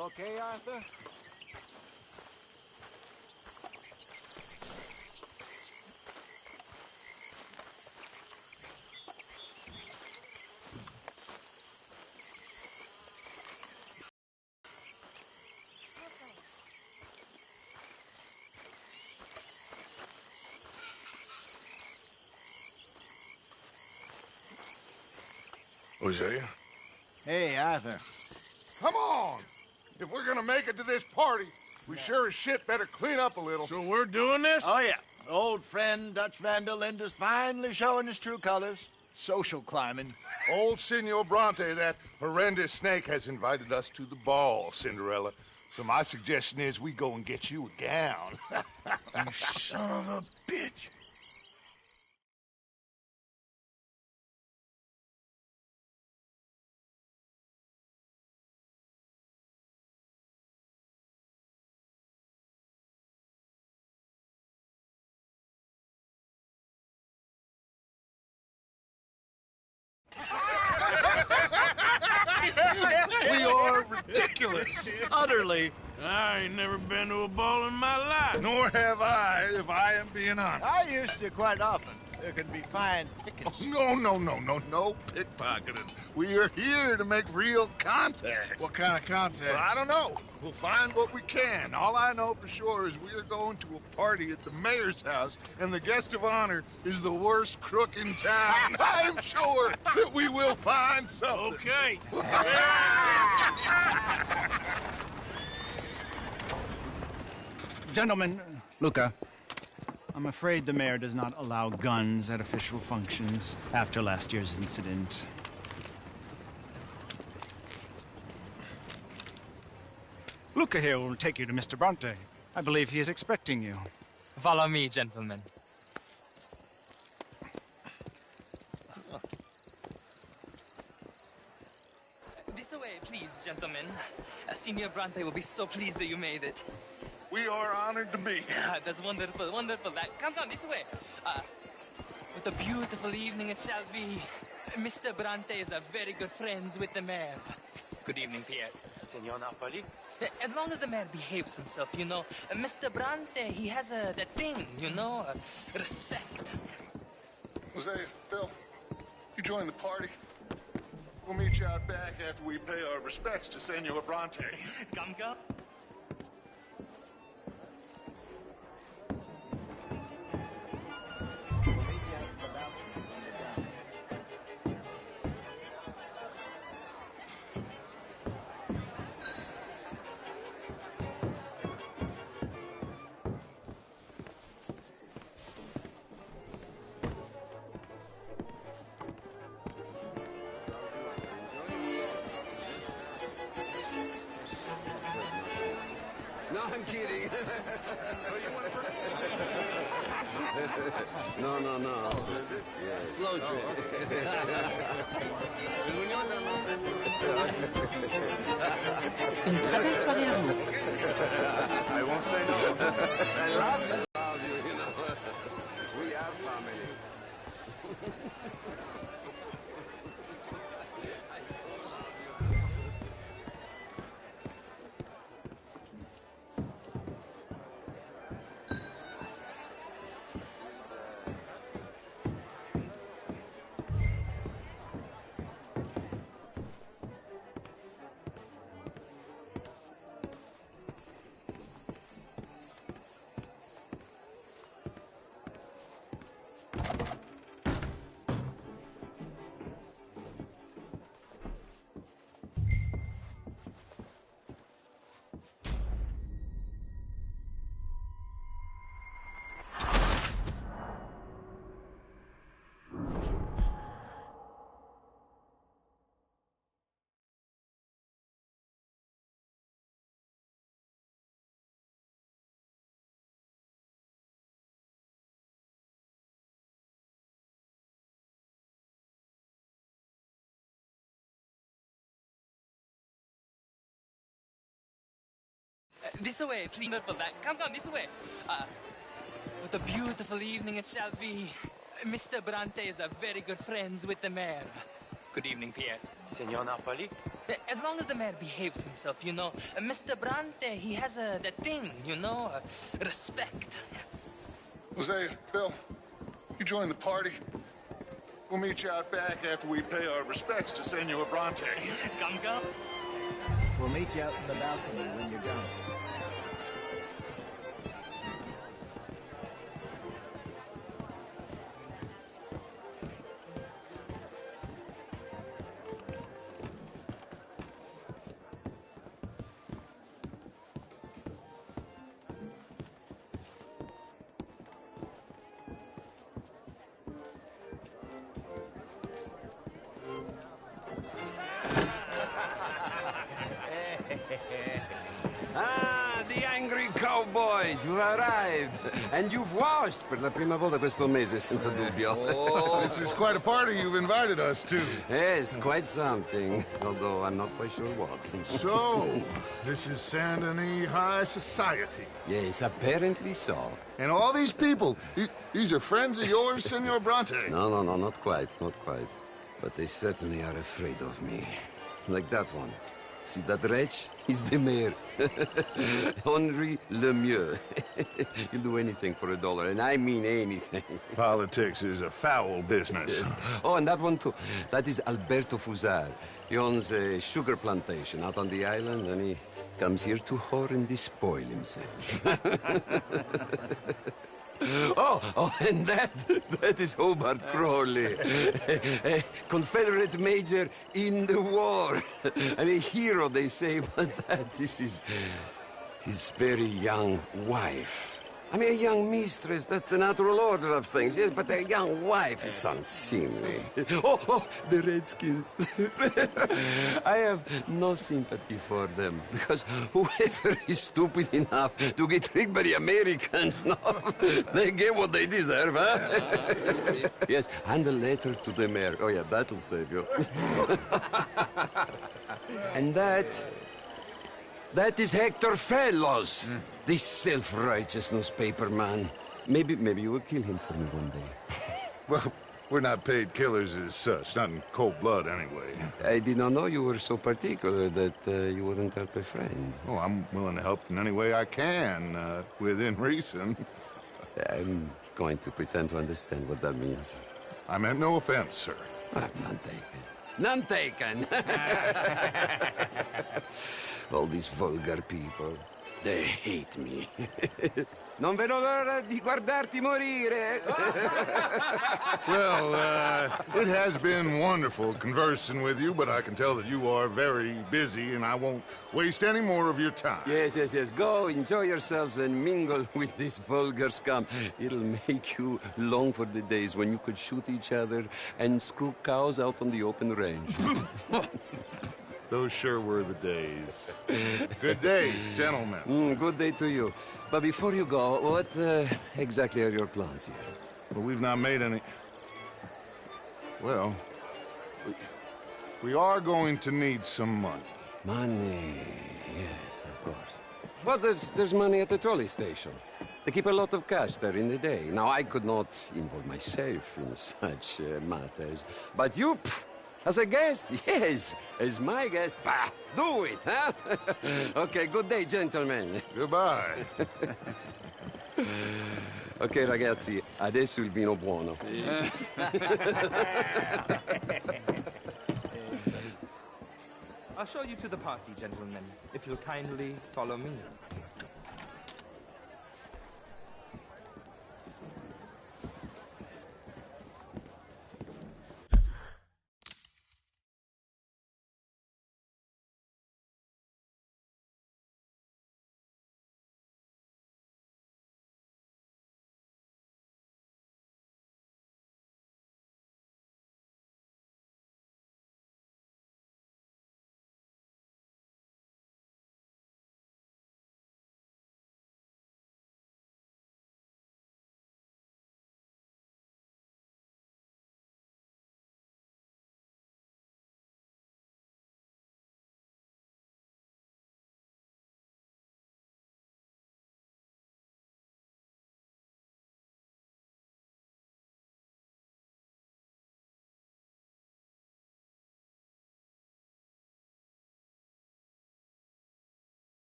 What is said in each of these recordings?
okay, Arthur? Hosea? Hey, Arthur. Come on! If we're gonna make it to this party, we sure as shit better clean up a little. So we're doing this? Oh, yeah. Old friend Dutch Van der Linde's finally showing his true colors. Social climbing. Old Senor Bronte, that horrendous snake, has invited us to the ball, Cinderella. So my suggestion is we go and get you a gown. You son of a bitch. We are ridiculous. Utterly. I ain't never been to a ball in my life. Nor have I, if I am being honest. I used to quite often. There can be fine pickings. No pickpocketing. We are here to make real contact. What kind of contact? Well, I don't know. We'll find what we can. All I know for sure is we are going to a party at the mayor's house, and the guest of honor is the worst crook in town. I'm sure that we will find something. Okay. Gentlemen, Luca, I'm afraid the mayor does not allow guns at official functions after last year's incident. Luca here will take you to Mr. Bronte. I believe he is expecting you. Follow me, gentlemen. This way, please, gentlemen. Senior Bronte will be so pleased that you made it. We are honored to be here. That's wonderful, wonderful. Come down this way. What a beautiful evening it shall be. Mr. Bronte is a very good friends with the mayor. Good evening, Pierre. Senor Napoli? As long as the mayor behaves himself, you know. Mr. Bronte, he has that thing, you know, respect. Hosea, Bill, you join the party. We'll meet you out back after we pay our respects to Senor Bronte. Come. No, I'm kidding. No. Yeah. Slow drip. Une très belle soirée à vous. I won't say no. I love you. You know. We are family. This way, please. Come down this way. What a beautiful evening it shall be. Mr. Bronte is a very good friends with the mayor. Good evening, Pierre. Senor Napoli? As long as the mayor behaves himself, you know. Mr. Brante, he has that thing, you know, respect. Jose, Bill, you join the party. We'll meet you out back after we pay our respects to Senor Bronte. Come. We'll meet you out in the balcony when you're done. Ah, the angry cowboys, you arrived. And you've washed per la prima volta questo mese, senza dubbio. This is quite a party you've invited us to. Yes, quite something. Although I'm not quite sure what. So, this is Saint Denis High Society. Yes, apparently so. And all these people, these are friends of yours, Senor Bronte? No, not quite, not quite. But they certainly are afraid of me. Like that one. See that wretch? He's the mayor. Henri Lemieux. He'll do anything for $1, and I mean anything. Politics is a foul business. Yes. Oh, and that one too. That is Alberto Fusar. He owns a sugar plantation out on the island, and he comes here to whore and despoil himself. Oh, and that is Hobart Crawley, a Confederate major in the war. I mean, hero, they say, but that is his very young wife. I mean, a young mistress, that's the natural order of things, yes, but a young wife is unseemly. Oh, the Redskins. I have no sympathy for them, because whoever is stupid enough to get tricked by the Americans, no, they get what they deserve, huh? Yes, and a letter to the mayor. Oh, yeah, that'll save you. And that is Hector Fellows. This self-righteous newspaper man. Maybe you will kill him for me one day. Well, we're not paid killers as such, not in cold blood anyway. I did not know you were so particular that you wouldn't help a friend. Oh, I'm willing to help in any way I can, within reason. I'm going to pretend to understand what that means. I meant no offense, sir. None taken. None taken! All these vulgar people. They hate me. Non vedo l'ora di guardarti morire. Well, it has been wonderful conversing with you, but I can tell that you are very busy, and I won't waste any more of your time. Yes. Go, enjoy yourselves, and mingle with this vulgar scum. It'll make you long for the days when you could shoot each other and screw cows out on the open range. Those sure were the days. Good day, gentlemen. Good day to you. But before you go, what exactly are your plans here? Well, we've not made any... Well, we are going to need some money. Money, yes, of course. Well, there's money at the trolley station. They keep a lot of cash there in the day. Now, I could not involve myself in such matters. But you... As a guest? Yes. As my guest? Bah, do it, huh? Okay, good day, gentlemen. Goodbye. Ok, ragazzi, adesso il vino buono. I'll show you to the party, gentlemen, if you'll kindly follow me.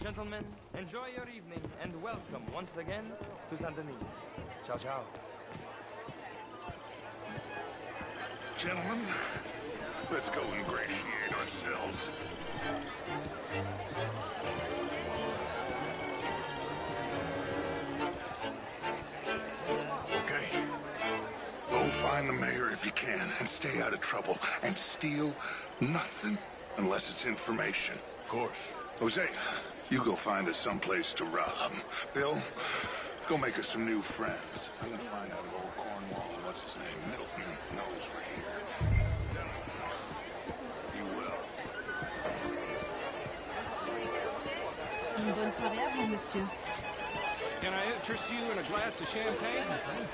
Gentlemen, enjoy your evening and welcome once again to Saint Denis. Ciao, ciao. Gentlemen, let's go ingratiate ourselves. Okay. Go find the mayor if you can and stay out of trouble. And steal nothing unless it's information. Of course. Jose, you go find us someplace to rob. Bill, go make us some new friends. I'm gonna find out if old Cornwall and what's his name, Milton, knows we're here. You will. Une bonne soirée à vous, monsieur. Can I interest you in a glass of champagne?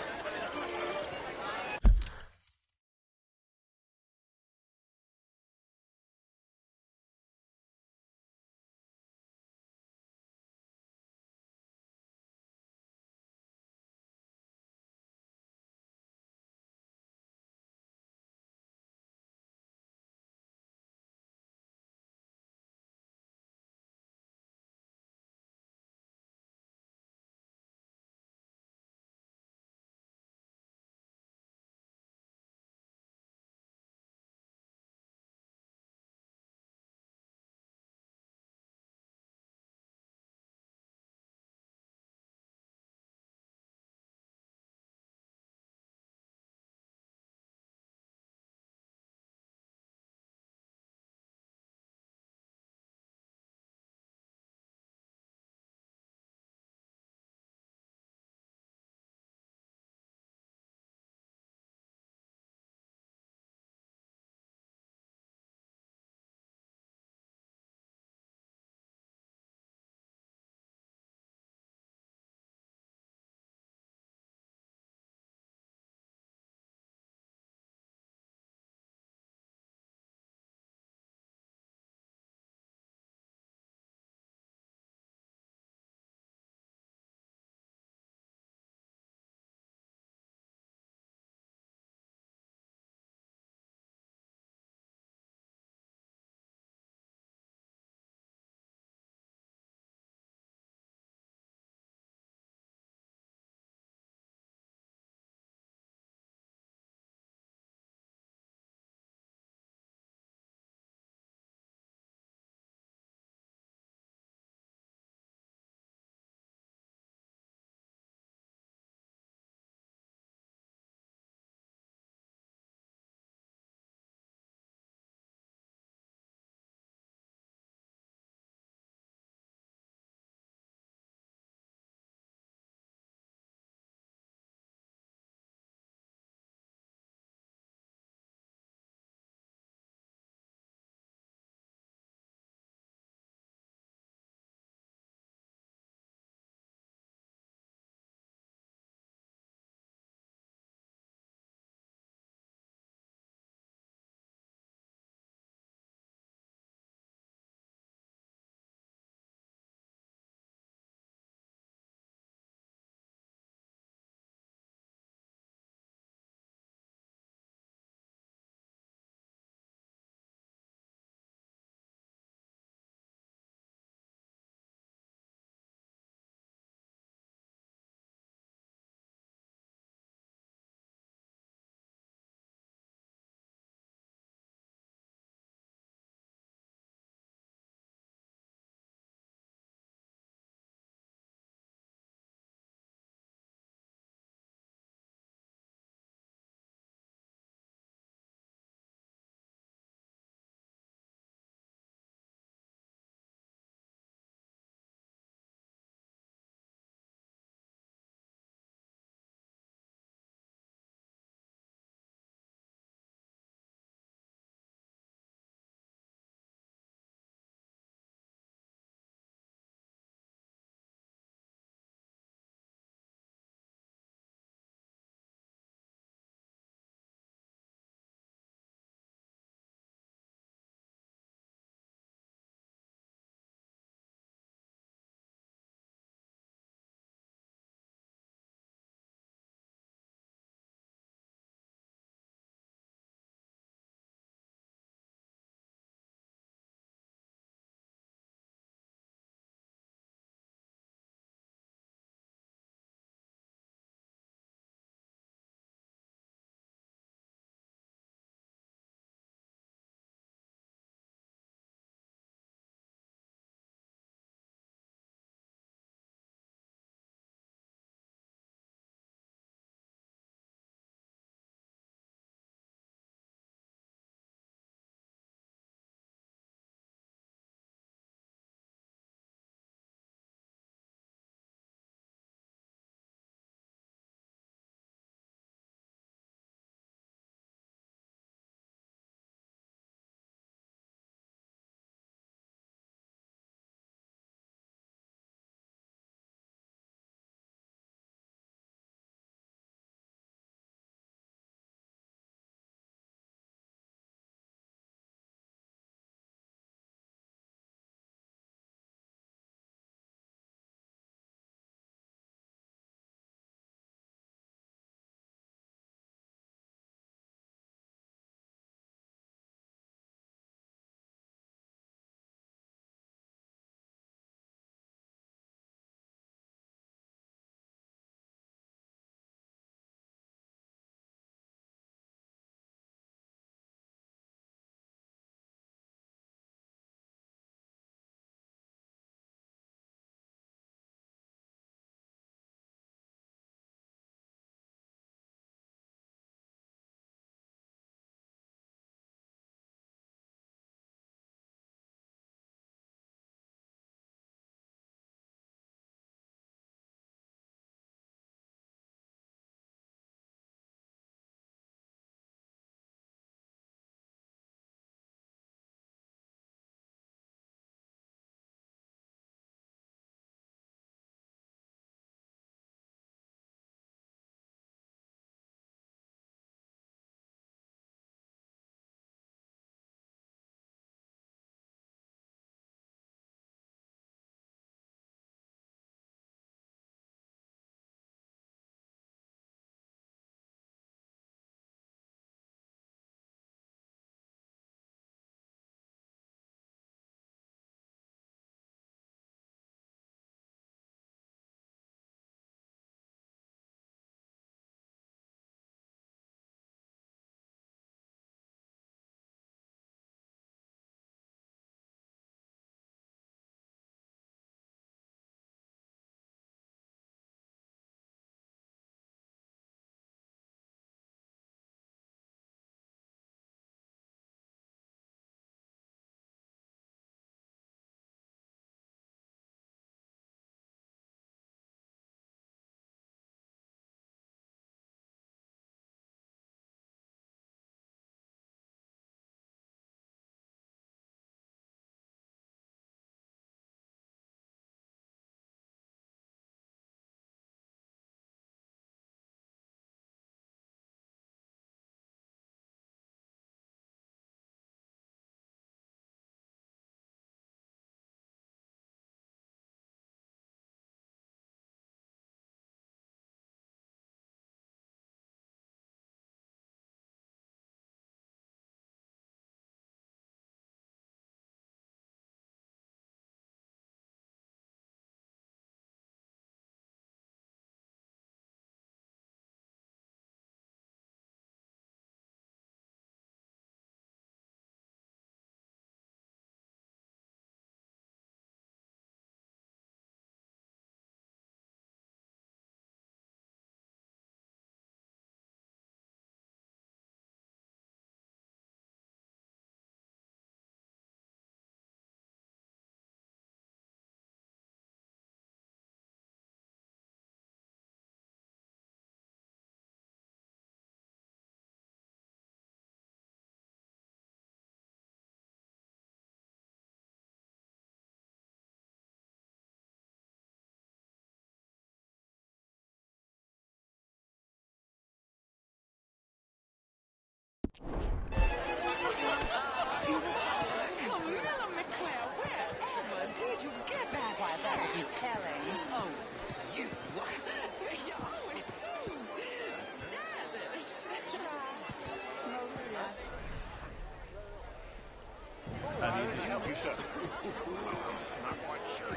Not quite sure.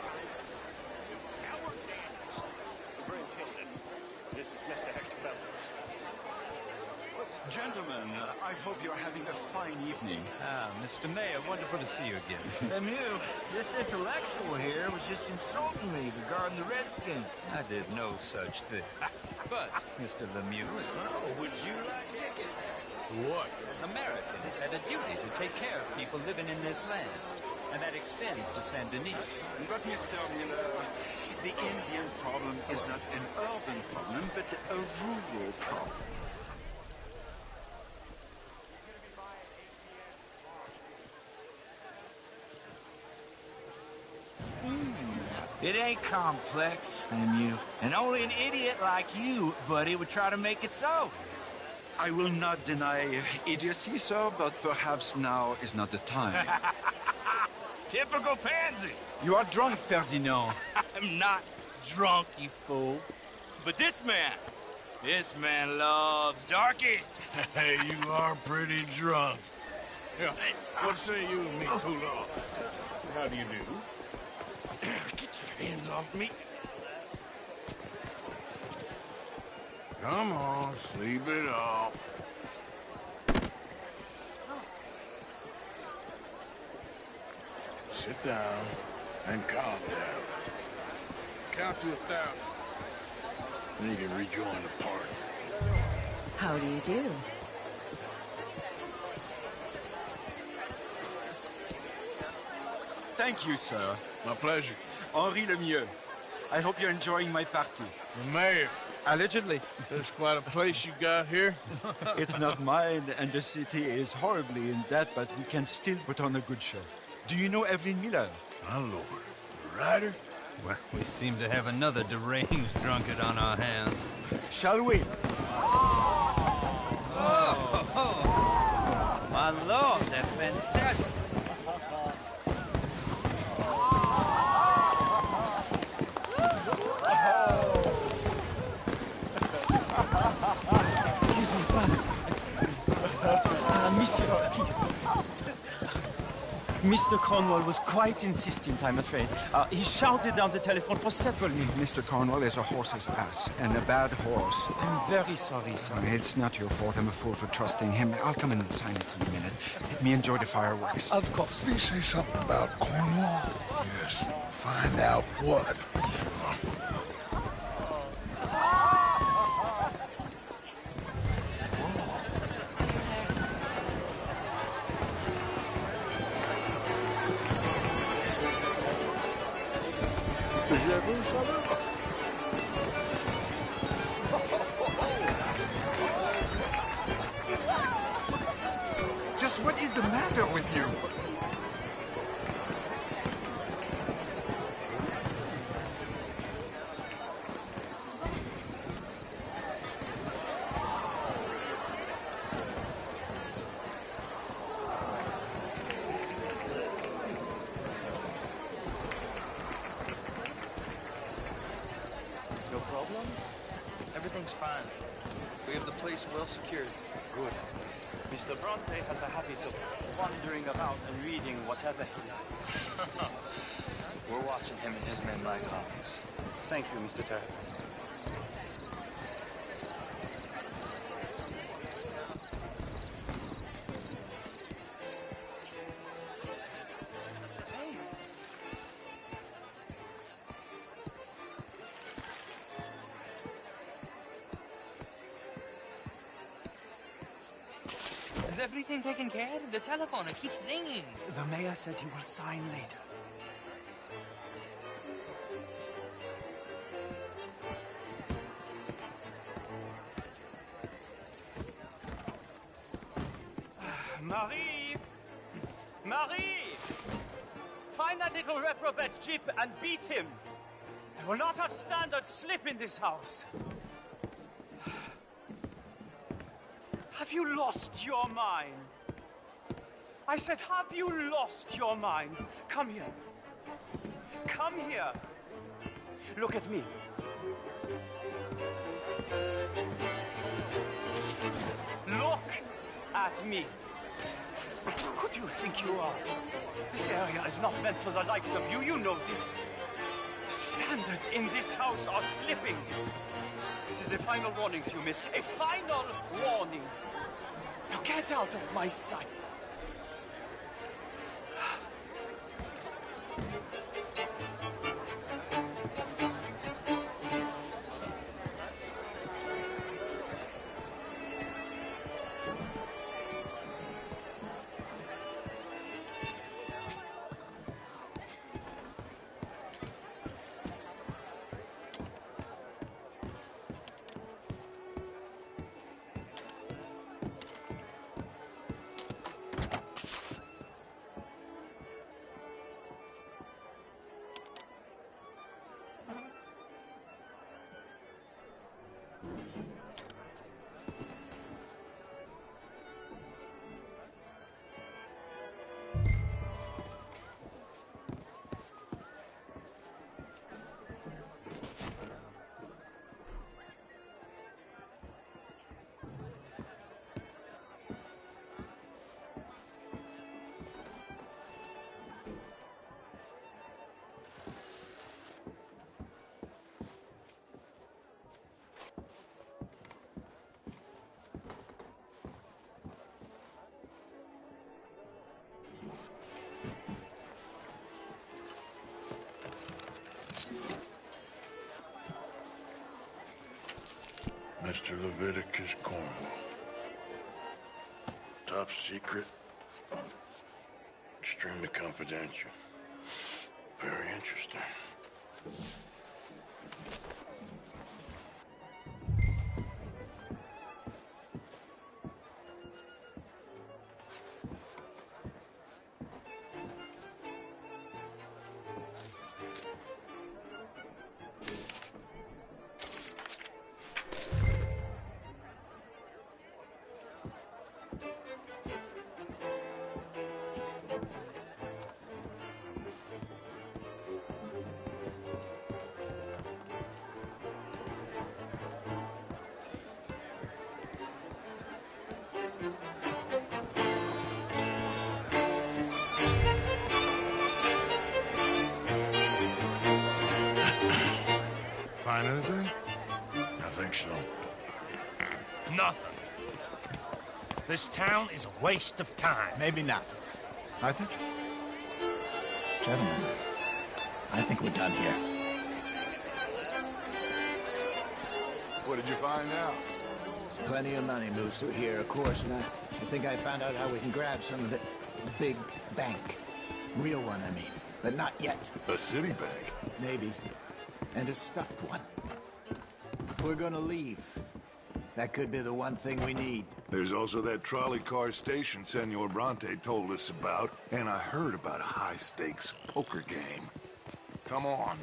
Howard Daniels, superintendent. This is Mr. Hector Fellows. Gentlemen, I hope you're having a fine evening. Mr. Mayor, wonderful to see you again. Lemieux, this intellectual here was just insulting me regarding the Redskins. I did no such thing. But, Mr. Lemieux, Would you like tickets? What? as Americans had a duty to take care of people living in this land. And that extends to Saint Denis. But, Mr. Miller, the Indian problem is not an urban problem, but a rural problem. It ain't complex, Lemieux. And only an idiot like you, buddy, would try to make it so. I will not deny idiocy, sir, but perhaps now is not the time. Typical pansy. You are drunk, Ferdinand. I'm not drunk, you fool. But this man loves darkies. Hey, you are pretty drunk. Yeah, what say you and me cool off? How do you do? Get your hands off me. Come on, sleep it off. Sit down and calm down. Count to 1,000. Then you can rejoin the party. How do you do? Thank you, sir. My pleasure. Henri Lemieux. I hope you're enjoying my party. The mayor. Allegedly. That's quite a place you got here. It's not mine, and the city is horribly in debt, but we can still put on a good show. Do you know Evelyn Miller? My lord. The writer? Well, we seem to have another deranged drunkard on our hands. Shall we? My lord, they're fantastic. Excuse me, brother. Excuse me. Monsieur, please. Mr. Cornwall was quite insistent, I'm afraid. He shouted down the telephone for several minutes. Mr. Cornwall is a horse's ass, and a bad horse. I'm very sorry, sir. It's not your fault. I'm a fool for trusting him. I'll come in and sign it in a minute. Let me enjoy the fireworks. Of course. Did he say something about Cornwall? Yes. Find out what. Sure. Is there food, Summer? Just what is the matter with you? No problem? Everything's fine. We have the place well secured. Good. Mr. Bronte has a habit of wandering about and reading whatever he likes. We're watching him and his men like hawks. Thank you, Mr. Terry. Is everything taken care of? The telephone, it keeps ringing. The mayor said he will sign later. Marie! Marie! Find that little reprobate Jip and beat him. I will not have standard slip in this house. Have you lost your mind? I said, have you lost your mind? Come here. Come here. Look at me. Look at me. Who do you think you are? This area is not meant for the likes of you. You know this. The standards in this house are slipping. This is a final warning to you, miss. A final warning. Now get out of my sight. Mr. Leviticus Cornwall. Top secret. Extremely confidential. Very interesting. Find anything? I think so. Nothing. This town is a waste of time. Maybe not. Arthur? Gentlemen, I think we're done here. What did you find out? There's plenty of money moves through here, of course, and I think I found out how we can grab some of it. Big bank. Real one, I mean. But not yet. A city bank? Maybe. And a stuffed one. If we're gonna leave, that could be the one thing we need. There's also that trolley car station Senor Bronte told us about, and I heard about a high-stakes poker game. Come on.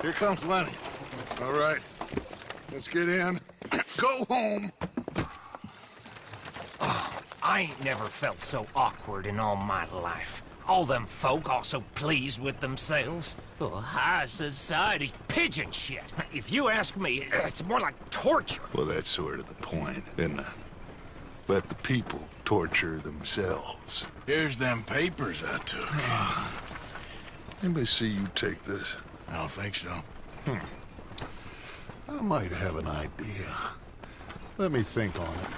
Here comes Lenny. All right, let's get in. Go home. I ain't never felt so awkward in all my life. All them folk all so pleased with themselves. Oh, high society's pigeon shit. If you ask me, it's more like torture. Well, that's sort of the point, isn't it? Let the people torture themselves. Here's them papers I took. Anybody see you take this? I don't think so. I might have an idea. Let me think on it.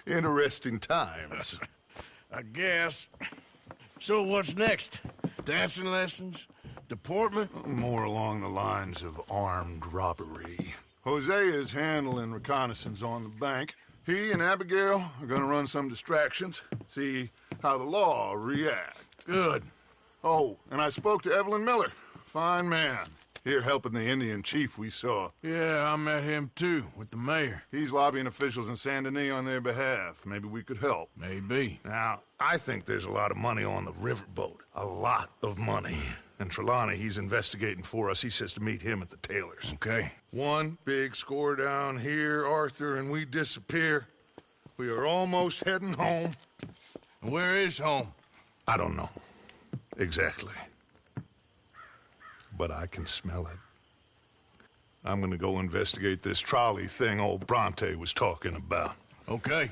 Interesting times. I guess. So what's next? Dancing lessons? Deportment? More along the lines of armed robbery. Hosea is handling reconnaissance on the bank. He and Abigail are gonna run some distractions, see how the law reacts. Good. Oh, and I spoke to Evelyn Miller. Fine man. Here helping the Indian chief we saw. Yeah, I met him too, with the mayor. He's lobbying officials in Saint Denis on their behalf. Maybe we could help. Maybe. Now, I think there's a lot of money on the riverboat. A lot of money. And Trelawney, he's investigating for us. He says to meet him at the Taylor's. Okay. One big score down here, Arthur, and we disappear. We are almost heading home. Where is home? I don't know. Exactly. But I can smell it. I'm gonna go investigate this trolley thing old Bronte was talking about. Okay.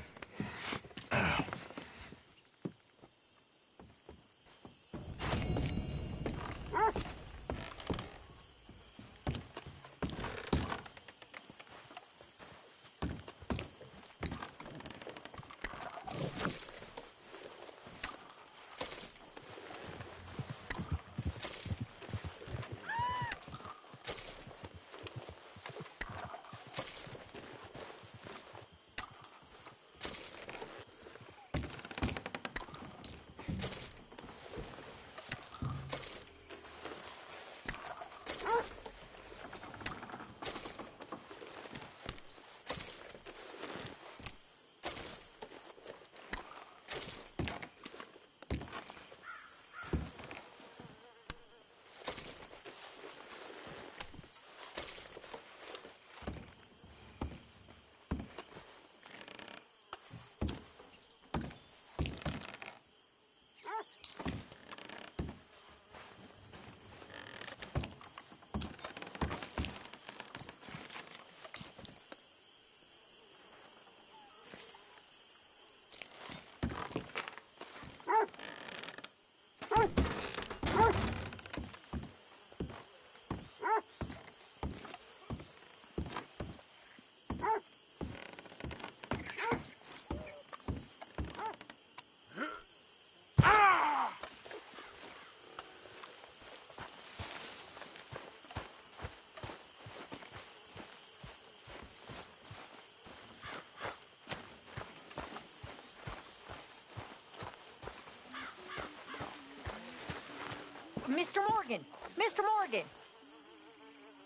Mr. Morgan! Mr. Morgan!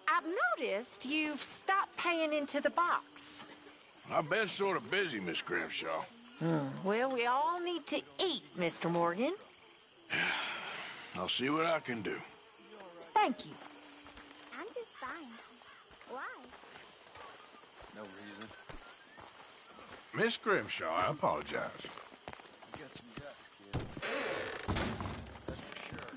I've noticed you've stopped paying into the box. I've been sort of busy, Miss Grimshaw. Well, we all need to eat, Mr. Morgan. I'll see what I can do. Thank you. I'm just fine. Why? No reason. Miss Grimshaw, I apologize. You got some guts, kid. That's for sure.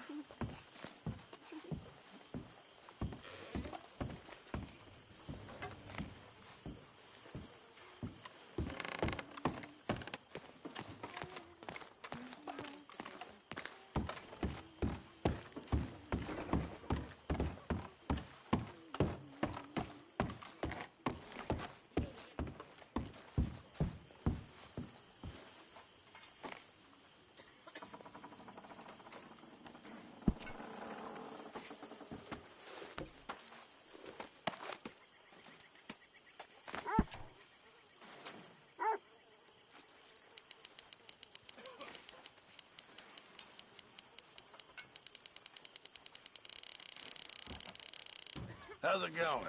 How's it going?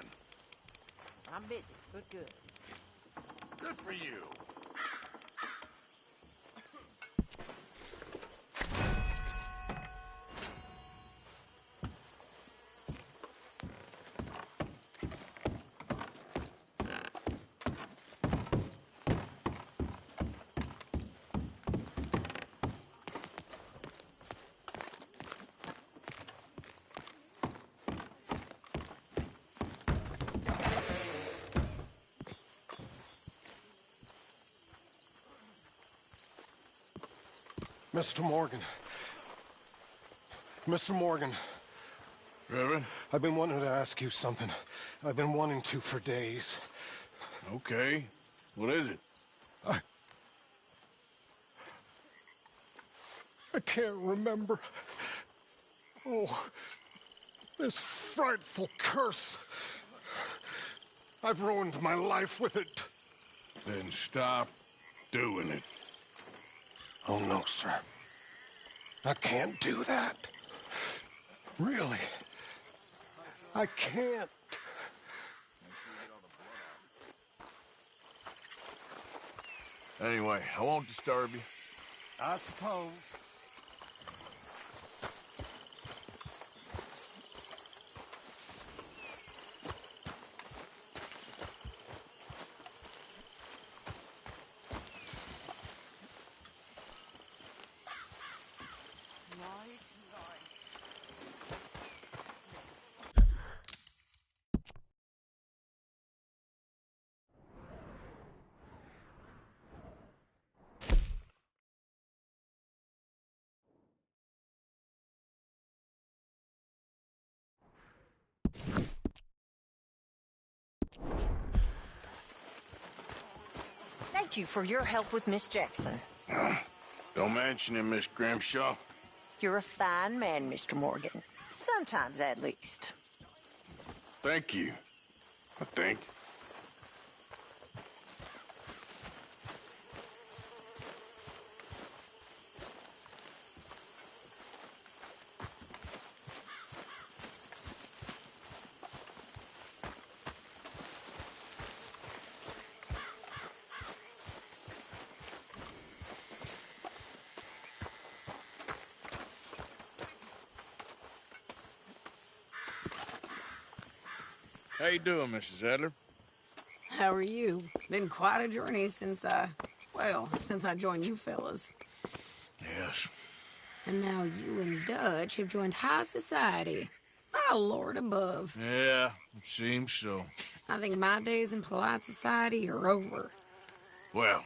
I'm busy, but good. Good for you. Mr. Morgan. Mr. Morgan. Reverend? I've been wanting to ask you something. I've been wanting to for days. Okay. What is it? I can't remember. Oh, this frightful curse. I've ruined my life with it. Then stop doing it. Oh, no, sir. I can't do that. Really. I can't. Anyway, I won't disturb you. I suppose. Thank you for your help with Miss Jackson. Don't mention it, Miss Grimshaw. You're a fine man, Mr. Morgan. Sometimes, at least. Thank you. I think. How you doing, Mrs. Adler? How are you? Been quite a journey since I joined you fellas. Yes. And now you and Dutch have joined high society. My Lord above. Yeah, it seems so. I think my days in polite society are over. Well,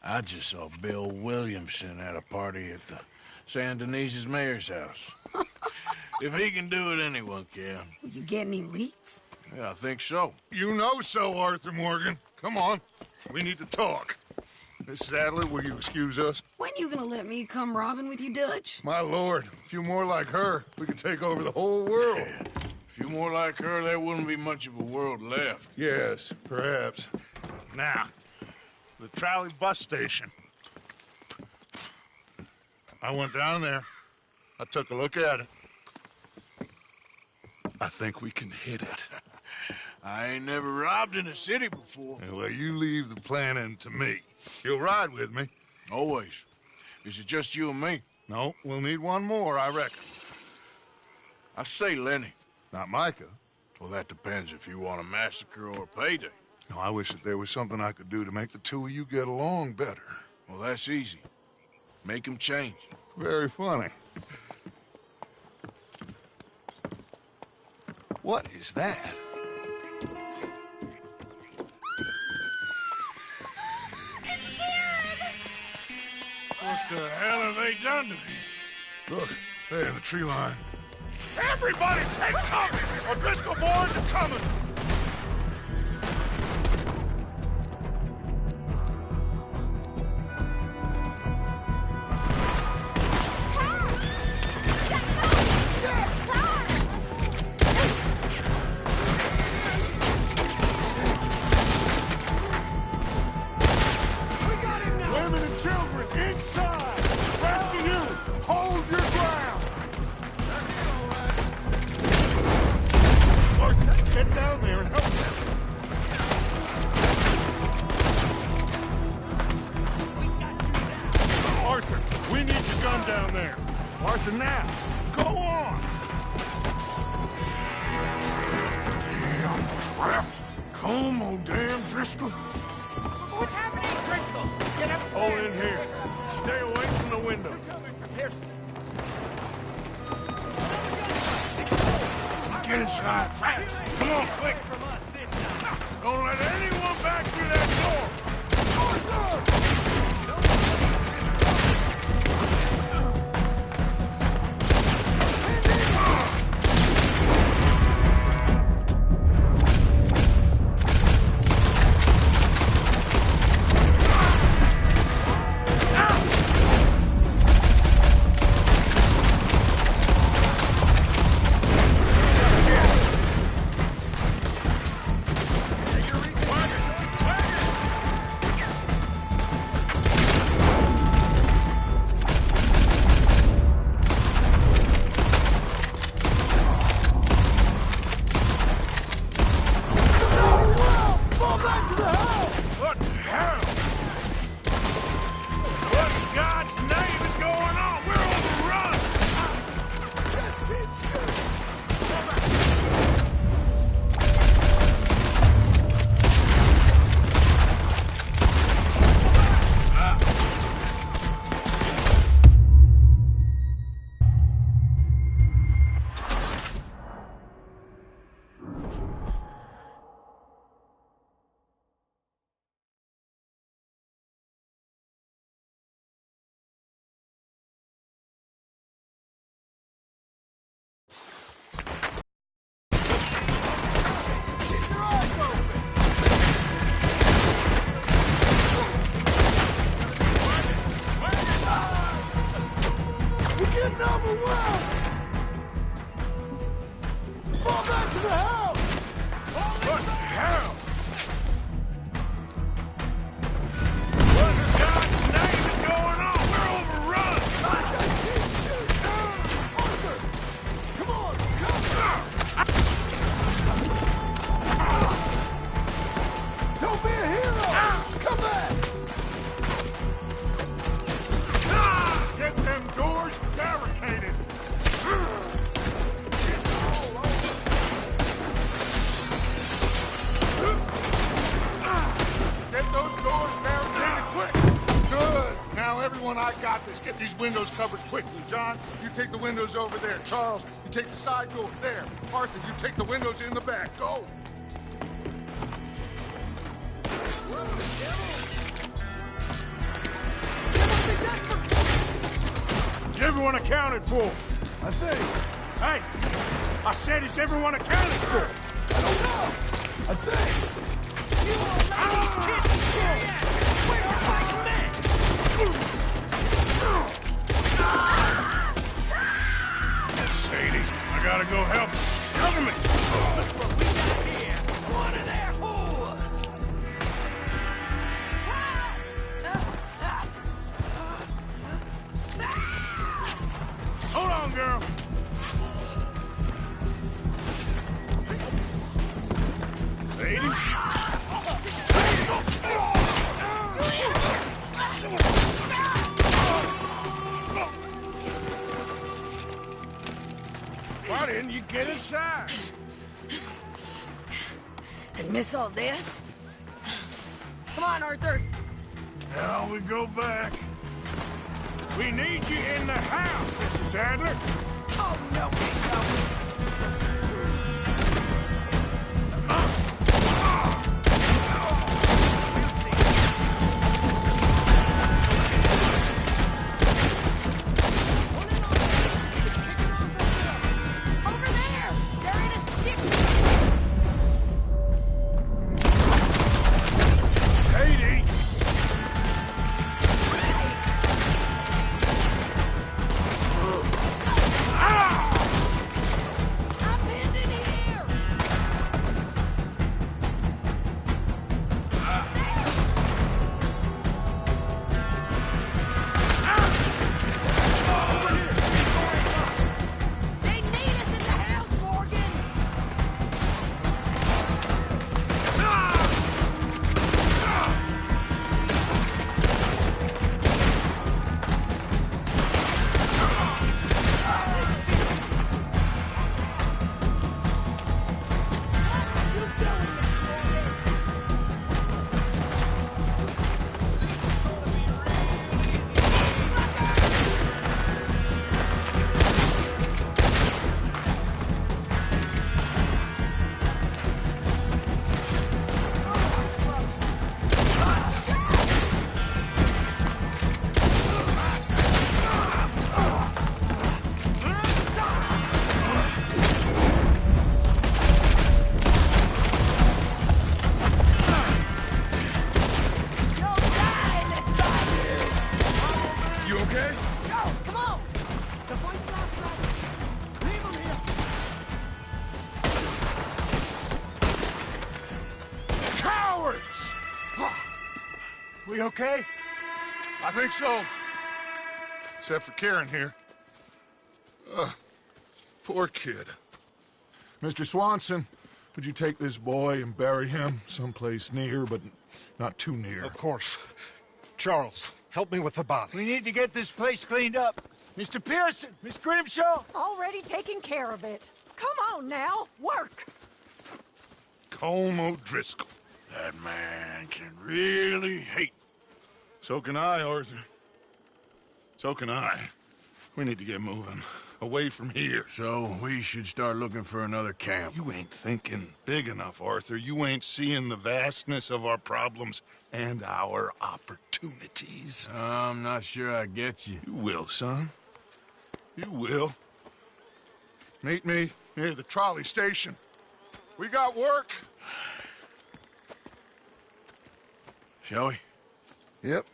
I just saw Bill Williamson at a party at the San Denise's mayor's house. If he can do it, anyone can. Will you get any leads? Yeah, I think so. You know so, Arthur Morgan. Come on. We need to talk. Mrs. Adler, will you excuse us? When you gonna let me come robbing with you, Dutch? My lord, a few more like her, we could take over the whole world. Yeah. A few more like her, there wouldn't be much of a world left. Yes, perhaps. Now, the trolley bus station. I went down there. I took a look at it. I think we can hit it. I ain't never robbed in a city before. Well, you leave the planning to me. You'll ride with me. Always. Is it just you and me? No, we'll need one more, I reckon. I say Lenny. Not Micah. Well, that depends if you want a massacre or a payday. No, I wish that there was something I could do to make the two of you get along better. Well, that's easy. Make them change. Very funny. What is that? What the hell have they done to me? Look, there in the tree line. Everybody take cover! O'Driscoll boys are coming! Women and children inside! Rest of you, hold your ground! Arthur, get down there and help them. Arthur, we need your gun down there. Arthur, now. Go on. Damn crap. Come on, damn Driscoll. What's happening, Driscoll's? Get up. Hold in here. Stay away from the window. Get inside, fast. Come on, quick. Don't let anyone back through that door. got this. Get these windows covered quickly. John, you take the windows over there. Charles, you take the side doors there. Arthur, you take the windows in the back. Go! Is everyone accounted for? I think. Hey! I said, is everyone accounted for? I don't know. I think. You all let these kids geriatrics! Where's your fighting men? Sadie, I gotta go help. Cover me! Look what we got here! One of their whores! Hold on, girl. Sadie? Why didn't you get inside? And miss all this? Come on, Arthur. Now we go back. We need you in the house, Mrs. Adler. Oh, no, we don't. We okay? I think so. Except for Karen here. Poor kid. Mr. Swanson, would you take this boy and bury him someplace near, but not too near? Of course. Charles, help me with the body. We need to get this place cleaned up. Mr. Pearson, Miss Grimshaw. Already taking care of it. Come on now, work. Colm O'Driscoll. That man can really hate. So can I, Arthur. So can I. We need to get moving. Away from here. So we should start looking for another camp. You ain't thinking big enough, Arthur. You ain't seeing the vastness of our problems and our opportunities. I'm not sure I get you. You will, son. You will. Meet me near the trolley station. We got work. Shall we? Yep.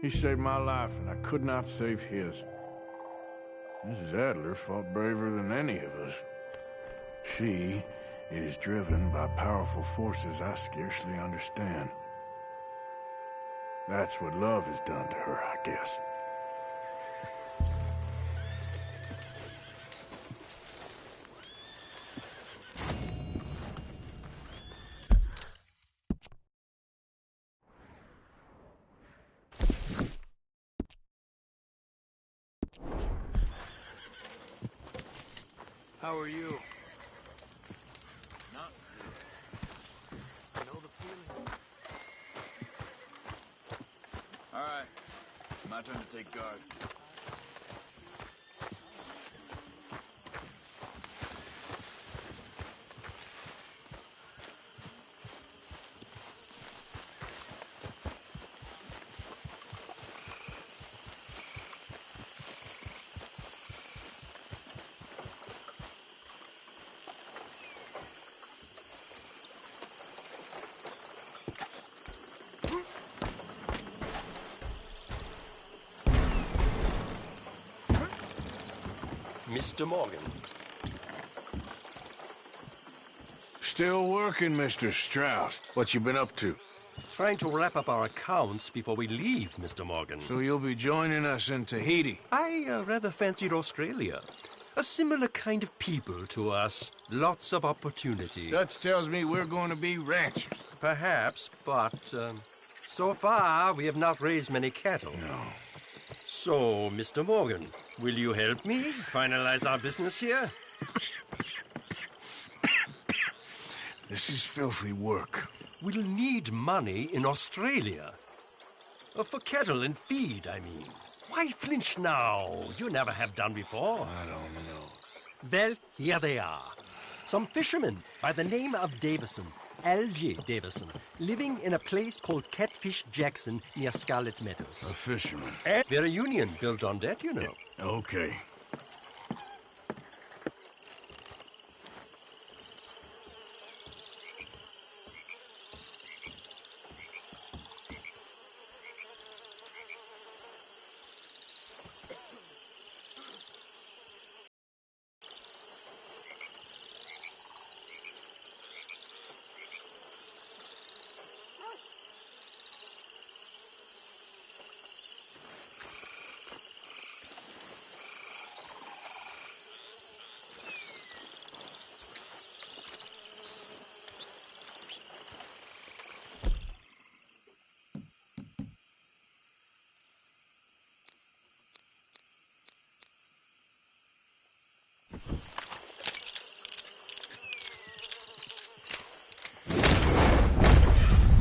He saved my life, and I could not save his. Mrs. Adler fought braver than any of us. She is driven by powerful forces I scarcely understand. That's what love has done to her, I guess. How are you? Not good. I know the feeling. All right. My turn to take guard. Mr. Morgan. Still working, Mr. Strauss. What you been up to? Trying to wrap up our accounts before we leave, Mr. Morgan. So you'll be joining us in Tahiti? I rather fancied Australia. A similar kind of people to us. Lots of opportunity. Dutch tells me we're going to be ranchers. Perhaps, but so far we have not raised many cattle. No. So, Mr. Morgan, will you help me finalize our business here? This is filthy work. We'll need money in Australia. For cattle and feed, I mean. Why flinch now? You never have done before. I don't know. Well, here they are. Some fishermen by the name of Davison, L.J. Davison, living in a place called Catfish Jackson near Scarlet Meadows. A fisherman. And we're a union built on that, you know. Okay.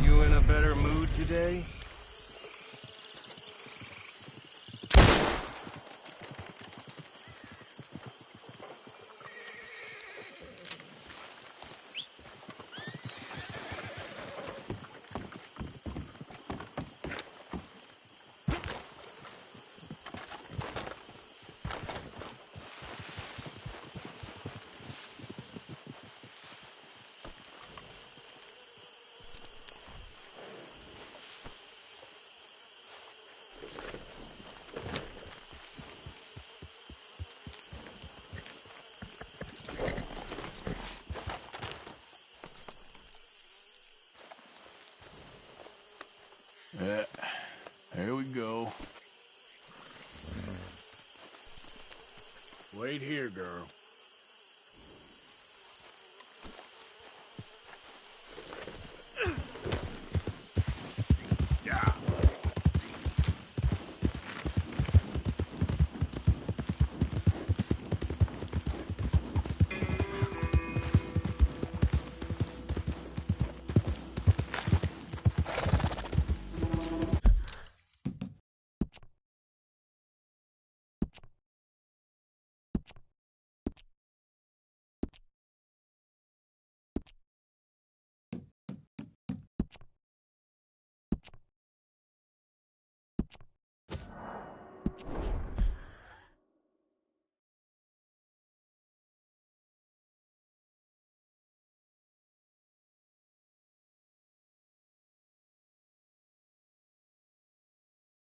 You in a better mood today? Here we go. Wait here, girl.